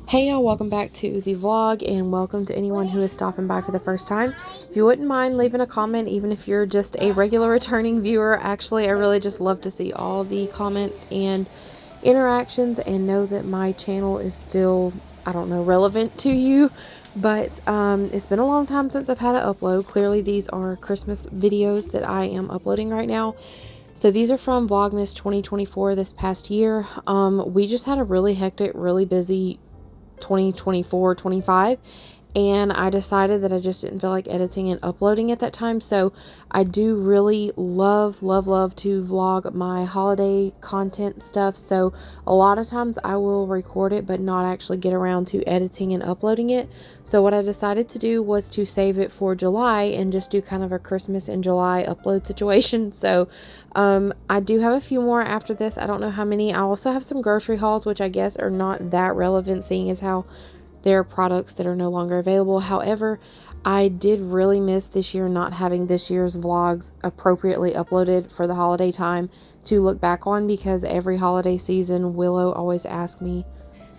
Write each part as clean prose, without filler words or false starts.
Hey y'all, welcome back to the vlog and welcome to anyone who is stopping by for the first time. If you wouldn't mind leaving a comment, even if you're just a regular returning viewer, actually I really just love to see all the comments and interactions and know that my channel is still, I don't know, relevant to you. But it's been a long time since I've had to upload. Clearly these are Christmas videos that I am uploading right now. So these are from Vlogmas 2024 this past year. We just had a really hectic, really busy 2024-25, and I decided that I just didn't feel like editing and uploading at that time. So I do really love to vlog my holiday content stuff. So a lot of times I will record it but not actually get around to editing and uploading it. So what I decided to do was to save it for July and just do kind of a Christmas in July upload situation. So I do have a few more after this. I don't know how many. I also have some grocery hauls, which I guess are not that relevant, seeing as how there are products that are no longer available. However, I did really miss this year not having this year's vlogs appropriately uploaded for the holiday time to look back on, because every holiday season Willow always asks me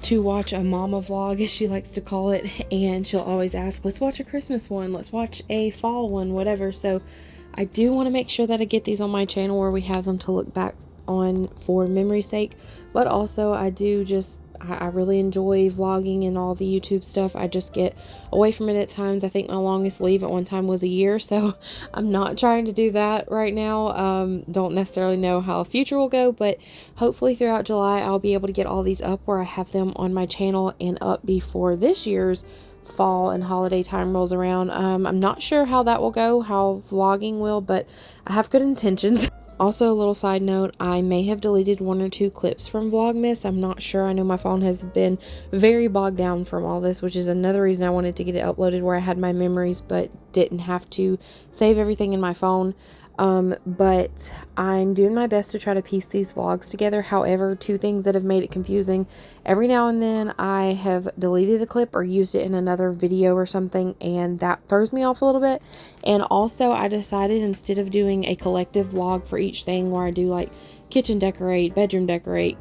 to watch a mama vlog, as she likes to call it, and she'll always ask, let's watch a Christmas one, let's watch a fall one, whatever. So I do want to make sure that I get these on my channel where we have them to look back on for memory's sake. But also I really enjoy vlogging and all the YouTube stuff. I just get away from it at times. I think my longest leave at one time was a year, so I'm not trying to do that right now. Don't necessarily know how the future will go, but hopefully throughout July I'll be able to get all these up where I have them on my channel and up before this year's fall and holiday time rolls around. I'm not sure how that will go, how vlogging will, but I have good intentions. Also, a little side note, I may have deleted one or two clips from Vlogmas. I'm not sure. I know my phone has been very bogged down from all this, which is another reason I wanted to get it uploaded where I had my memories but didn't have to save everything in my phone. But I'm doing my best to try to piece these vlogs together. However, two things that have made it confusing: every now and then I have deleted a clip or used it in another video or something, and that throws me off a little bit. And also I decided, instead of doing a collective vlog for each thing where I do like kitchen decorate, bedroom decorate,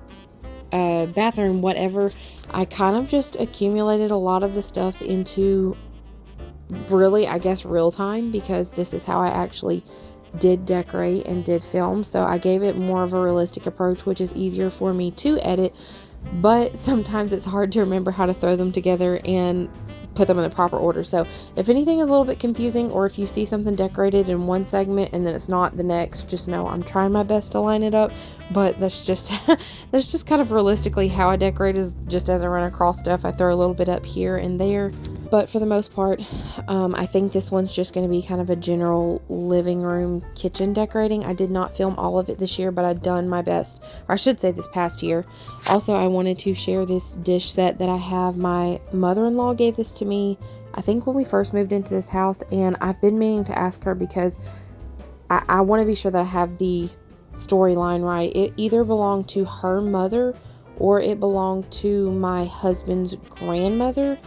bathroom, whatever, I kind of just accumulated a lot of the stuff into really, I guess, real time, because this is how I actually did decorate and did film. So I gave it more of a realistic approach, which is easier for me to edit, but sometimes it's hard to remember how to throw them together and put them in the proper order. So if anything is a little bit confusing, or if you see something decorated in one segment and then it's not the next, just know I'm trying my best to line it up. But that's just that's just kind of realistically how I decorate, is just as I run across stuff I throw a little bit up here and there. But for the most part, I think this one's just going to be kind of a general living room kitchen decorating. I did not film all of it this year, but I've done my best, or I should say this past year. Also, I wanted to share this dish set that I have. My mother-in-law gave this to me, I think, when we first moved into this house, and I've been meaning to ask her because I want to be sure that I have the storyline right. It either belonged to her mother or it belonged to my husband's grandmother.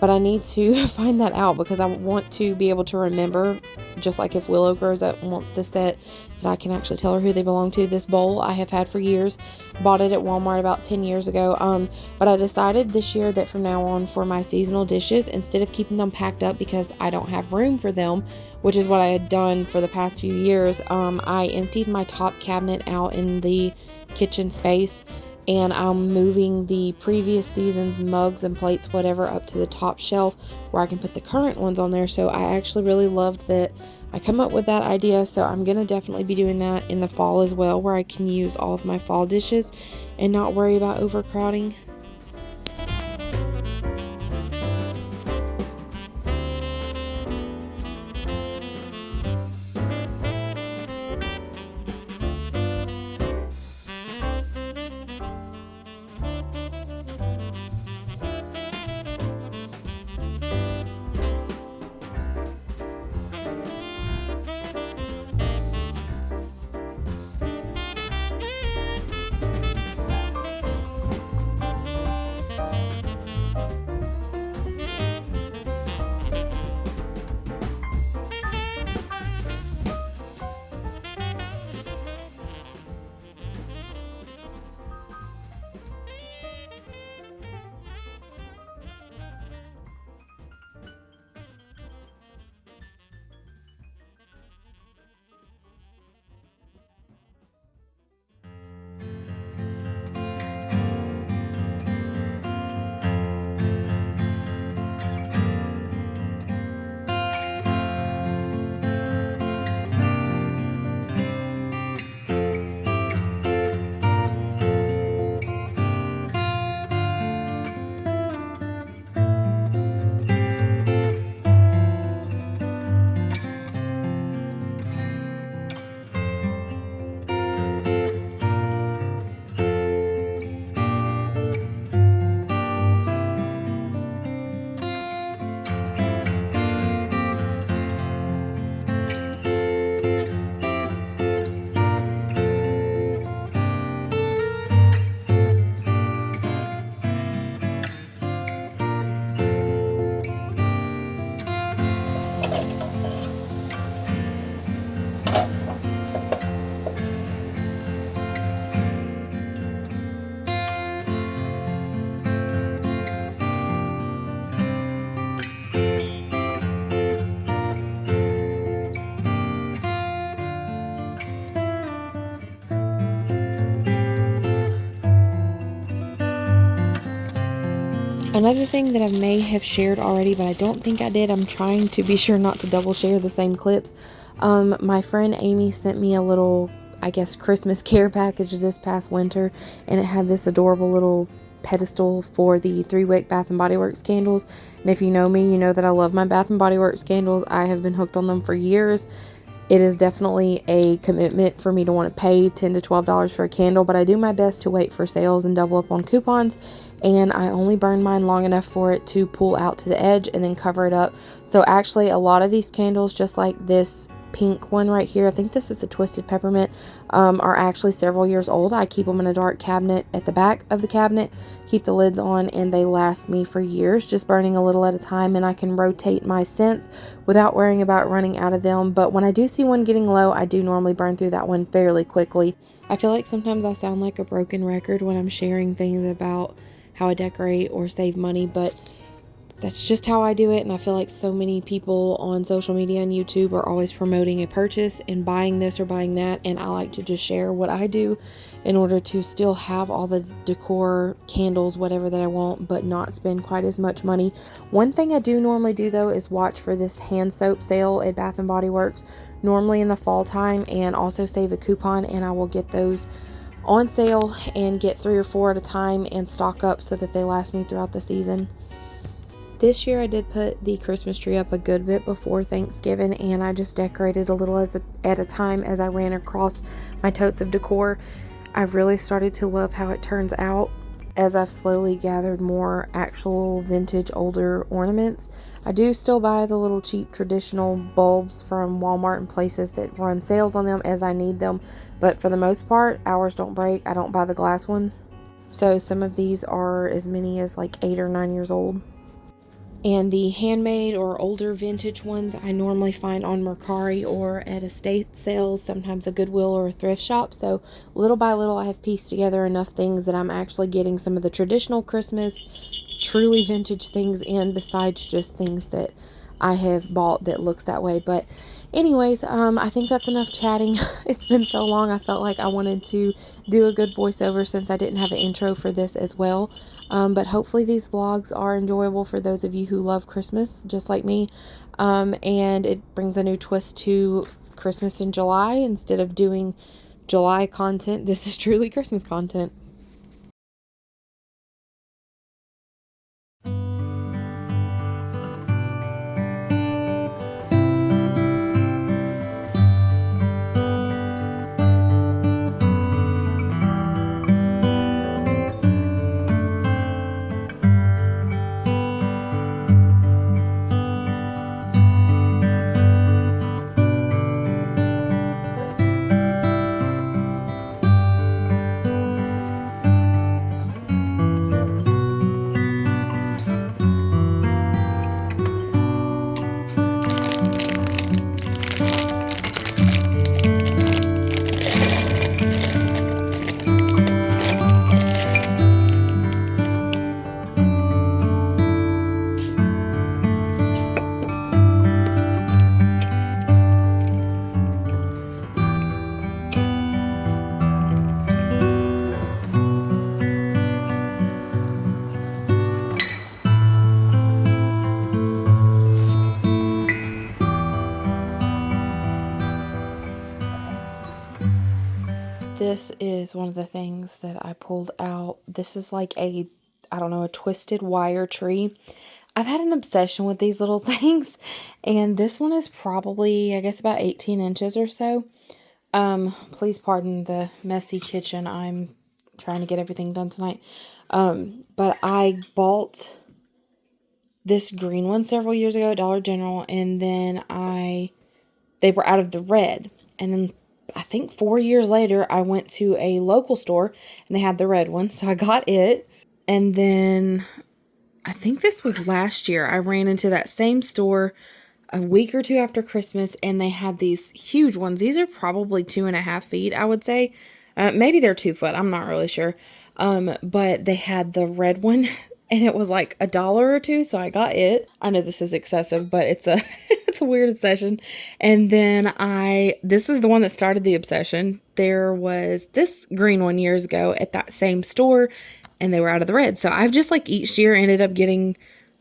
But I need to find that out, because I want to be able to remember, just like if Willow grows up and wants the set, that I can actually tell her who they belong to. This bowl I have had for years. Bought it at Walmart about 10 years ago. But I decided this year that from now on, for my seasonal dishes, instead of keeping them packed up because I don't have room for them, which is what I had done for the past few years, I emptied my top cabinet out in the kitchen space, and I'm moving the previous season's mugs and plates, whatever, up to the top shelf where I can put the current ones on there. So I actually really loved that I come up with that idea. So I'm going to definitely be doing that in the fall as well, where I can use all of my fall dishes and not worry about overcrowding. Another thing that I may have shared already, but I don't think I did, I'm trying to be sure not to double share the same clips. My friend Amy sent me a little, I guess, Christmas care package this past winter, and it had this adorable little pedestal for the 3-wick Bath and Body Works candles. And if you know me, you know that I love my Bath and Body Works candles. I have been hooked on them for years. It is definitely a commitment for me to want to pay $10 to $12 for a candle, but I do my best to wait for sales and double up on coupons, and I only burn mine long enough for it to pull out to the edge and then cover it up. So actually a lot of these candles, just like this pink one right here, I think this is the Twisted Peppermint, are actually several years old. I keep them in a dark cabinet at the back of the cabinet, keep the lids on, and they last me for years, just burning a little at a time, and I can rotate my scents without worrying about running out of them. But when I do see one getting low, I do normally burn through that one fairly quickly. I feel like sometimes I sound like a broken record when I'm sharing things about how I decorate or save money, but that's just how I do it. And I feel like so many people on social media and YouTube are always promoting a purchase and buying this or buying that, and I like to just share what I do in order to still have all the decor, candles, whatever that I want, but not spend quite as much money. One thing I do normally do though is watch for this hand soap sale at Bath and Body Works, normally in the fall time, and also save a coupon, and I will get those on sale and get 3 or 4 at a time and stock up so that they last me throughout the season. This year I did put the Christmas tree up a good bit before Thanksgiving, and I just decorated a little at a time as I ran across my totes of decor. I've really started to love how it turns out as I've slowly gathered more actual vintage older ornaments. I do still buy the little cheap traditional bulbs from Walmart and places that run sales on them as I need them, but for the most part, ours don't break. I don't buy the glass ones. So some of these are as many as like 8 or 9 years old. And the handmade or older vintage ones I normally find on Mercari or at estate sales, sometimes a Goodwill or a thrift shop. So little by little I have pieced together enough things that I'm actually getting some of the traditional Christmas, truly vintage things in, besides just things that I have bought that looks that way. But anyways, I think that's enough chatting. It's been so long, I felt like I wanted to do a good voiceover since I didn't have an intro for this as well. But hopefully these vlogs are enjoyable for those of you who love Christmas, just like me. And it brings a new twist to Christmas in July. Instead of doing July content, this is truly Christmas content. This is one of the things that I pulled out. This is like a, I don't know, a twisted wire tree. I've had an obsession with these little things, and this one is probably, I guess, about 18 inches or so. Please pardon the messy kitchen. I'm trying to get everything done tonight. But I bought this green one several years ago at Dollar General, and then they were out of the red. And then I think 4 years later, I went to a local store and they had the red one. So I got it. And then I think this was last year. I ran into that same store a week or two after Christmas, and they had these huge ones. These are probably 2.5 feet, I would say. Maybe they're 2 foot. I'm not really sure. But they had the red one and it was like $1 or $2. So I got it. I know this is excessive, but it's a It's a weird obsession. And then this is the one that started the obsession. There was this green one years ago at that same store, and they were out of the red. So I've just like each year ended up getting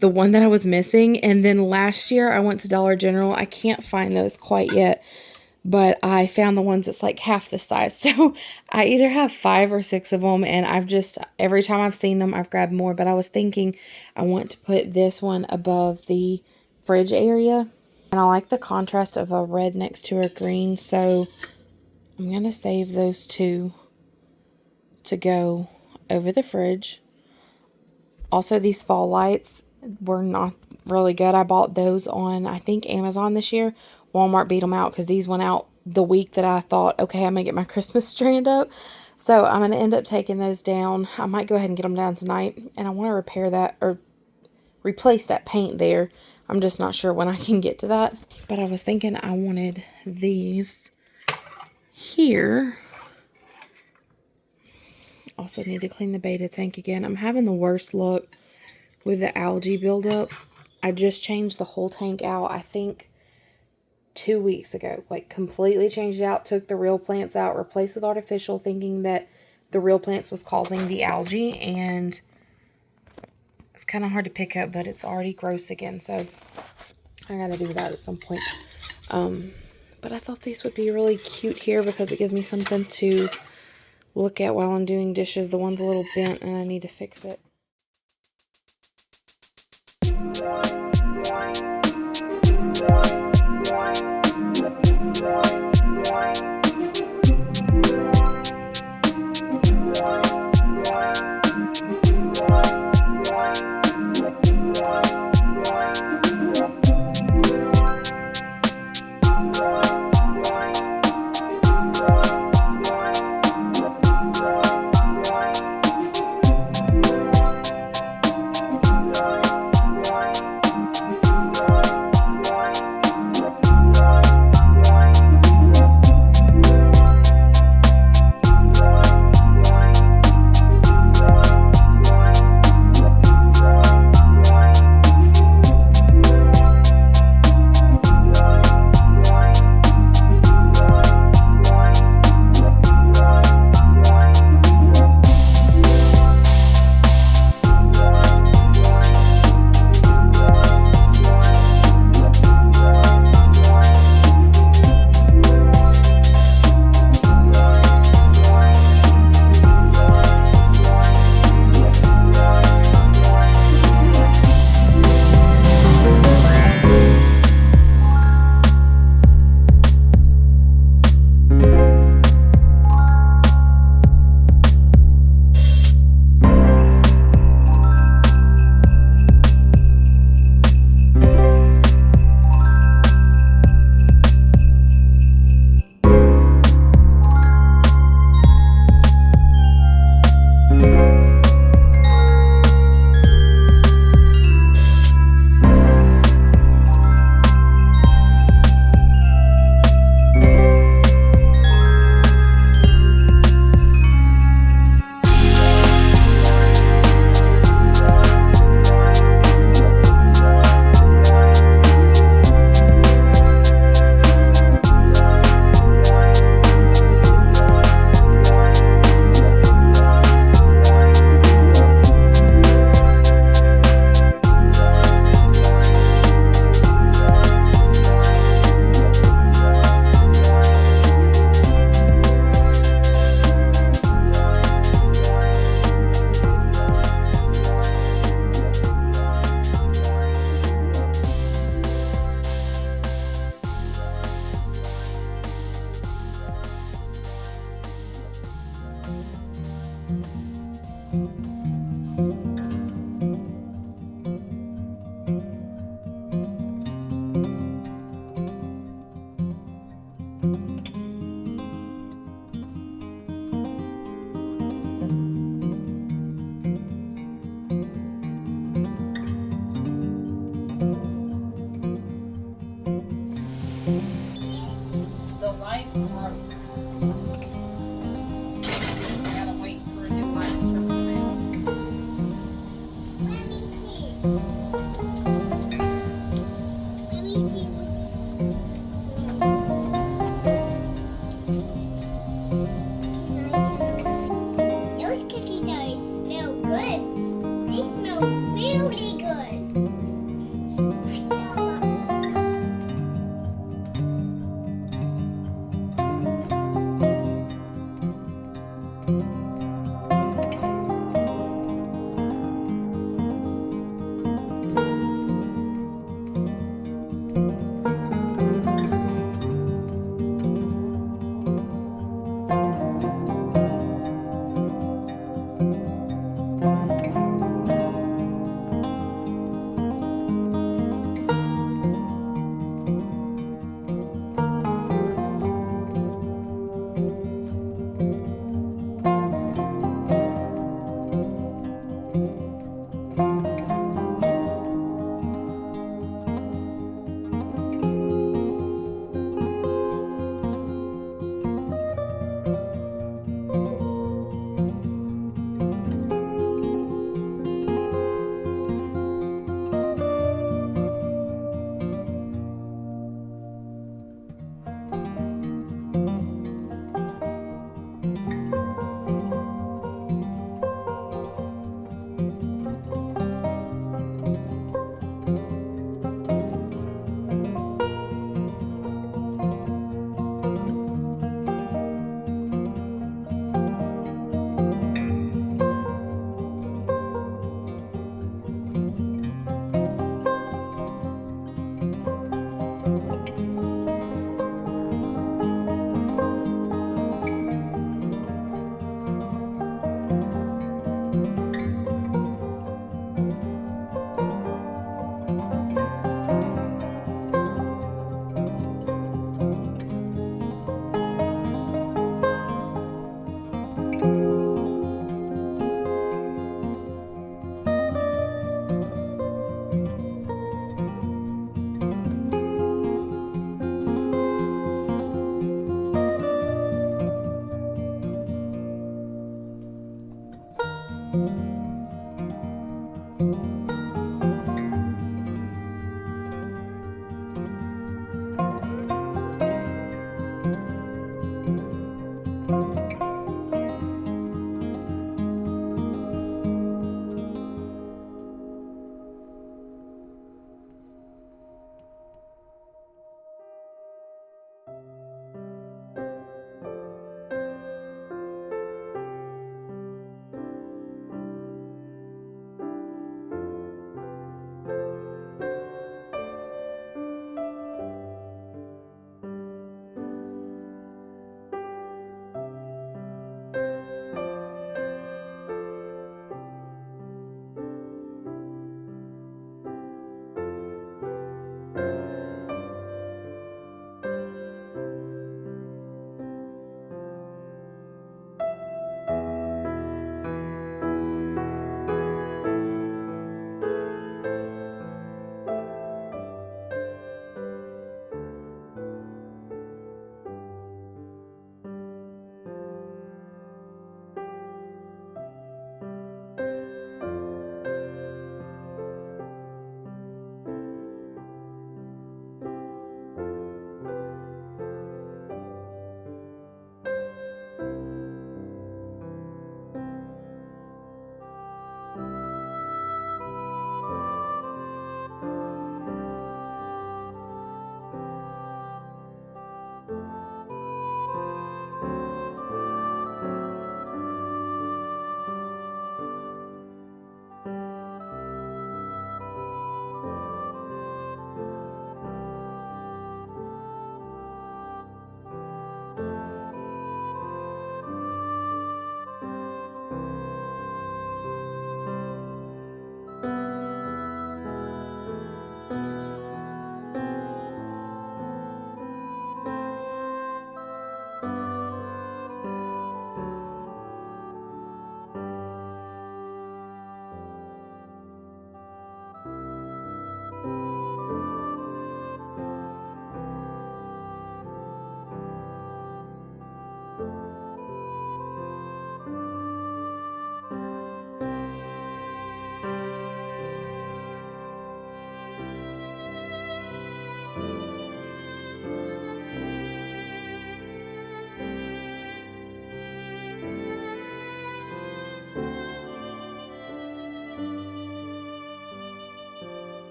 the one that I was missing. And then last year I went to Dollar General. I can't find those quite yet, but I found the ones that's like half the size. So I either have 5 or 6 of them, and I've just, every time I've seen them, I've grabbed more. But I was thinking I want to put this one above the fridge area. And I like the contrast of a red next to a green, so I'm going to save those 2 to go over the fridge. Also, these fall lights were not really good. I bought those on, I think, Amazon this year. Walmart beat them out because these went out the week that I thought, okay, I'm going to get my Christmas strand up. So I'm going to end up taking those down. I might go ahead and get them down tonight. And I want to repair that, or replace that paint there. I'm just not sure when I can get to that. But I was thinking I wanted these here. Also need to clean the beta tank again. I'm having the worst luck with the algae buildup. I just changed the whole tank out, I think 2 weeks ago. Like completely changed it out, took the real plants out, replaced with artificial, thinking that the real plants was causing the algae. And it's kind of hard to pick up, but it's already gross again. So I gotta do that at some point. But I thought these would be really cute here because it gives me something to look at while I'm doing dishes. The one's a little bent and I need to fix it.